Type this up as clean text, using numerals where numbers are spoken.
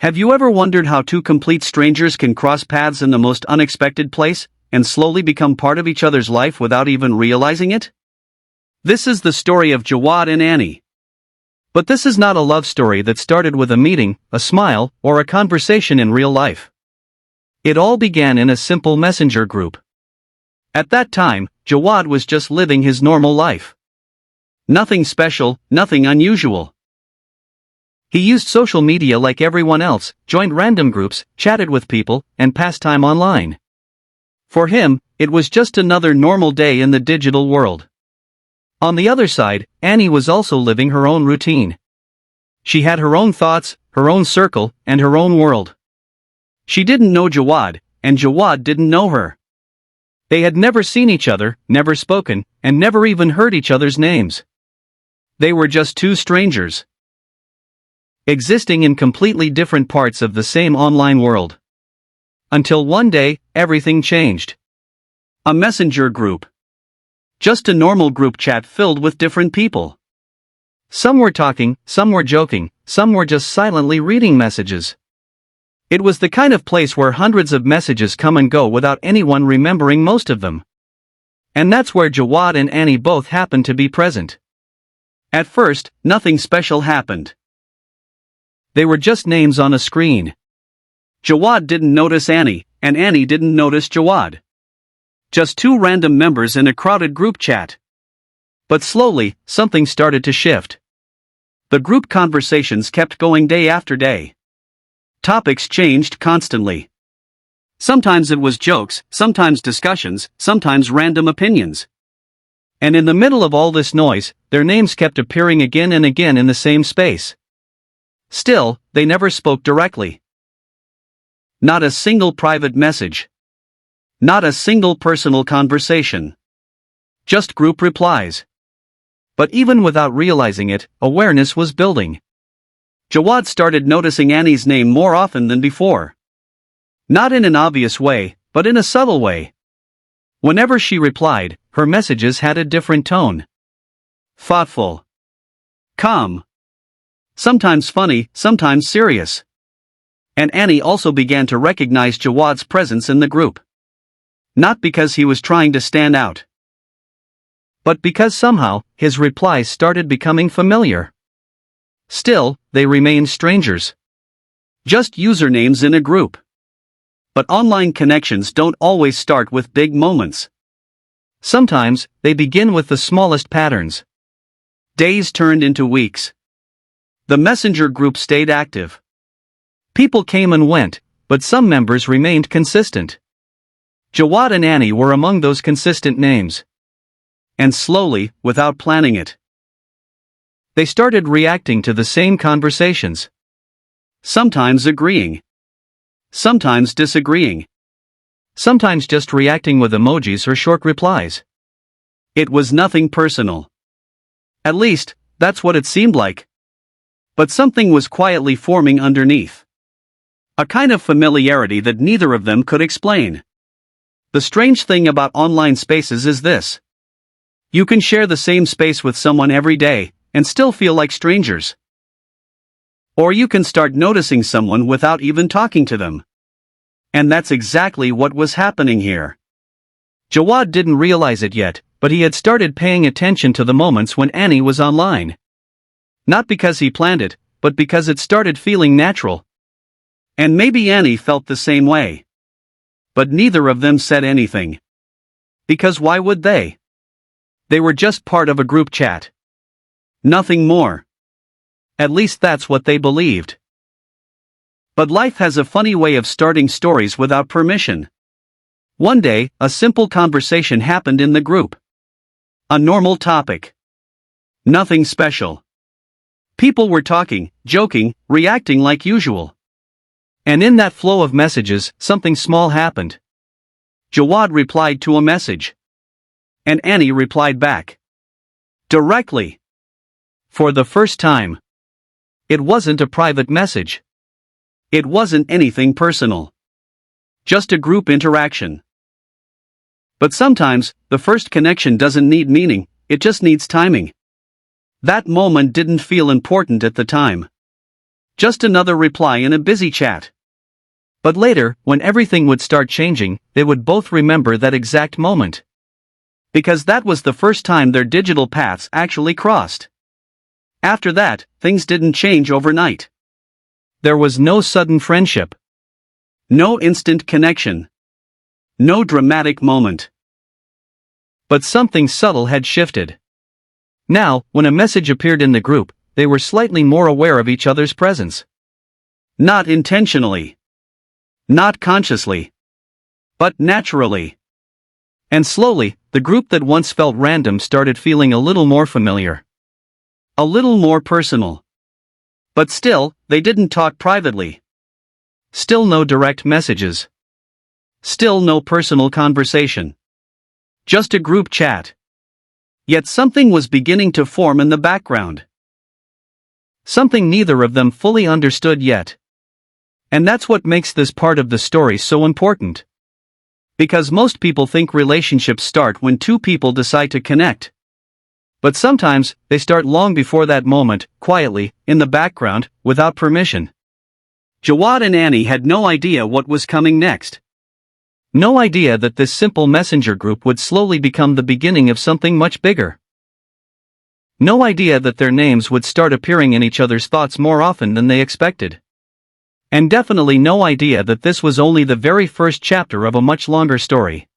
Have you ever wondered how two complete strangers can cross paths in the most unexpected place, and slowly become part of each other's life without even realizing it? This is the story of Jawad and Annie. But this is not a love story that started with a meeting, a smile, or a conversation in real life. It all began in a simple messenger group. At that time, Jawad was just living his normal life. Nothing special, nothing unusual. He used social media like everyone else, joined random groups, chatted with people, and passed time online. For him, it was just another normal day in the digital world. On the other side, Annie was also living her own routine. She had her own thoughts, her own circle, and her own world. She didn't know Jawad, and Jawad didn't know her. They had never seen each other, never spoken, and never even heard each other's names. They were just two strangers, existing in completely different parts of the same online world. Until one day, everything changed. A messenger group. Just a normal group chat filled with different people. Some were talking, some were joking, some were just silently reading messages. It was the kind of place where hundreds of messages come and go without anyone remembering most of them. And that's where Jawad and Annie both happened to be present. At first, nothing special happened. They were just names on a screen. Jawad didn't notice Annie, and Annie didn't notice Jawad. Just two random members in a crowded group chat. But slowly, something started to shift. The group conversations kept going day after day. Topics changed constantly. Sometimes it was jokes, sometimes discussions, sometimes random opinions. And in the middle of all this noise, their names kept appearing again and again in the same space. Still, they never spoke directly. Not a single private message. Not a single personal conversation. Just group replies. But even without realizing it, awareness was building. Jawad started noticing Annie's name more often than before. Not in an obvious way, but in a subtle way. Whenever she replied, her messages had a different tone. Thoughtful. Calm. Sometimes funny, sometimes serious. And Annie also began to recognize Jawad's presence in the group. Not because he was trying to stand out, but because somehow, his replies started becoming familiar. Still, they remained strangers. Just usernames in a group. But online connections don't always start with big moments. Sometimes, they begin with the smallest patterns. Days turned into weeks. The messenger group stayed active. People came and went, but some members remained consistent. Jawad and Annie were among those consistent names. And slowly, without planning it, they started reacting to the same conversations. Sometimes agreeing. Sometimes disagreeing. Sometimes just reacting with emojis or short replies. It was nothing personal. At least, that's what it seemed like. But something was quietly forming underneath. A kind of familiarity that neither of them could explain. The strange thing about online spaces is this. You can share the same space with someone every day, and still feel like strangers. Or you can start noticing someone without even talking to them. And that's exactly what was happening here. Jawad didn't realize it yet, but he had started paying attention to the moments when Annie was online. Not because he planned it, but because it started feeling natural. And maybe Annie felt the same way. But neither of them said anything. Because why would they? They were just part of a group chat. Nothing more. At least that's what they believed. But life has a funny way of starting stories without permission. One day, a simple conversation happened in the group. A normal topic. Nothing special. People were talking, joking, reacting like usual. And in that flow of messages, something small happened. Jawad replied to a message. And Annie replied back. Directly. For the first time. It wasn't a private message. It wasn't anything personal. Just a group interaction. But sometimes, the first connection doesn't need meaning, it just needs timing. That moment didn't feel important at the time. Just another reply in a busy chat. But later, when everything would start changing, they would both remember that exact moment. Because that was the first time their digital paths actually crossed. After that, things didn't change overnight. There was no sudden friendship. No instant connection. No dramatic moment. But something subtle had shifted. Now, when a message appeared in the group, they were slightly more aware of each other's presence. Not intentionally. Not consciously. But naturally. And slowly, the group that once felt random started feeling a little more familiar. A little more personal. But still, they didn't talk privately. Still no direct messages. Still no personal conversation. Just a group chat. Yet something was beginning to form in the background. Something neither of them fully understood yet. And that's what makes this part of the story so important. Because most people think relationships start when two people decide to connect. But sometimes, they start long before that moment, quietly, in the background, without permission. Jawad and Annie had no idea what was coming next. No idea that this simple messenger group would slowly become the beginning of something much bigger. No idea that their names would start appearing in each other's thoughts more often than they expected. And definitely no idea that this was only the very first chapter of a much longer story.